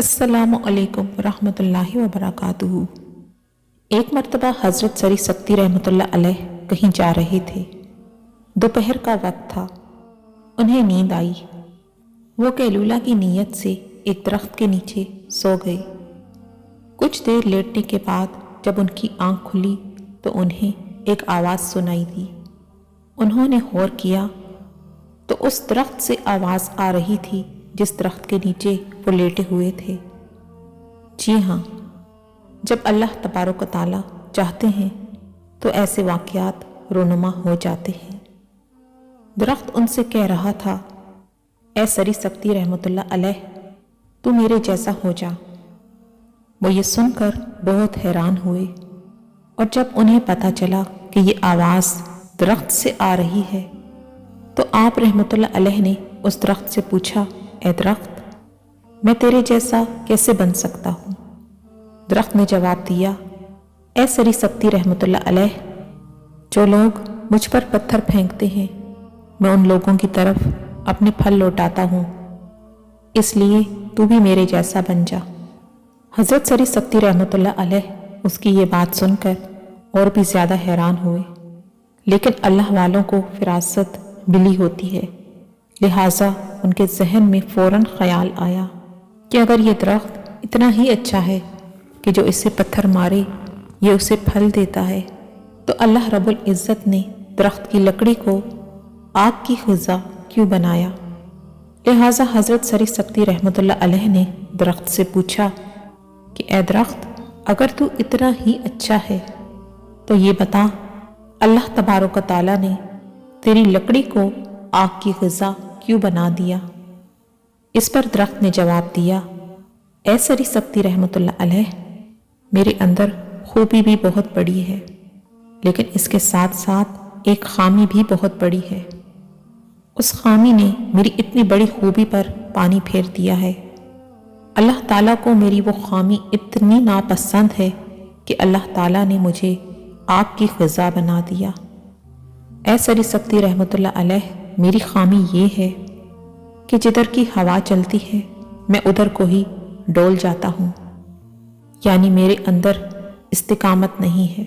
अस्सलामु अलैकुम रहमतुल्लाहि व बरकातुहू। एक मर्तबा हज़रत सरी सक्ती रहमतुल्लाह अलैह कहीं जा रहे थे। दोपहर का वक्त था। उन्हें नींद आई। वो कैलूला की नीयत से एक दरख्त के नीचे सो गए। कुछ देर लेटने के बाद जब उनकी आंख खुली तो उन्हें एक आवाज़ सुनाई दी। उन्होंने गौर किया तो उस दरख्त से आवाज़ आ रही थी जिस दरख्त के नीचे वो लेटे हुए थे। जी हाँ, जब अल्लाह तबारक व तआला चाहते हैं तो ऐसे वाक़यात रोनुमा हो जाते हैं। दरख्त उनसे कह रहा था, ए सरी सक्ती रहमतुल्लाह अलैह, तू मेरे जैसा हो जा। वो ये सुनकर बहुत हैरान हुए और जब उन्हें पता चला कि ये आवाज़ दरख्त से आ रही है तो आप रहमतुल्लाह अलैह ने उस दरख्त से पूछा, ए दरख्त, मैं तेरे जैसा कैसे बन सकता हूँ? दरख्त ने जवाब दिया, ए सरी सक्ती रहमतुल्लाह अलैह, जो लोग मुझ पर पत्थर फेंकते हैं मैं उन लोगों की तरफ अपने फल लौटाता हूँ, इसलिए तू भी मेरे जैसा बन जा। हज़रत सरी सक्ती रहमतुल्लाह अलैह उसकी ये बात सुनकर और भी ज़्यादा हैरान हुए, लेकिन अल्लाह वालों को फिरासत मिली होती है, लिहाजा उनके जहन में फ़ौरन ख्याल आया कि अगर ये दरख्त इतना ही अच्छा है कि जो इसे पत्थर मारे ये उसे फल देता है, तो अल्लाह रब्बुल इज़्ज़त ने दरख्त की लकड़ी को आग की ग़िज़ा क्यों बनाया? लिहाजा हज़रत सरी सक्ती रहमतुल्लाह अलैह ने दरख्त से पूछा कि ए दरख्त, अगर तू इतना ही अच्छा है तो ये बता, अल्लाह तबारक व तआला ने तेरी लकड़ी को आग की ग़िज़ा क्यों बना दिया? इस पर दरख्त ने जवाब दिया, ए सरी सक्ती रहमतुल्लाह अलैह, मेरे अंदर खूबी भी बहुत बड़ी है, लेकिन इसके साथ साथ एक खामी भी बहुत बड़ी है। उस खामी ने मेरी इतनी बड़ी खूबी पर पानी फेर दिया है। अल्लाह ताला को मेरी वो खामी इतनी नापसंद है कि अल्लाह ताला ने मुझे आग की ग़िज़ा बना दिया। ए सरी सक्ती रहमतुल्लाह अलैह, मेरी खामी ये है कि जिधर की हवा चलती है मैं उधर को ही डोल जाता हूँ, यानी मेरे अंदर इस्तिकामत नहीं है।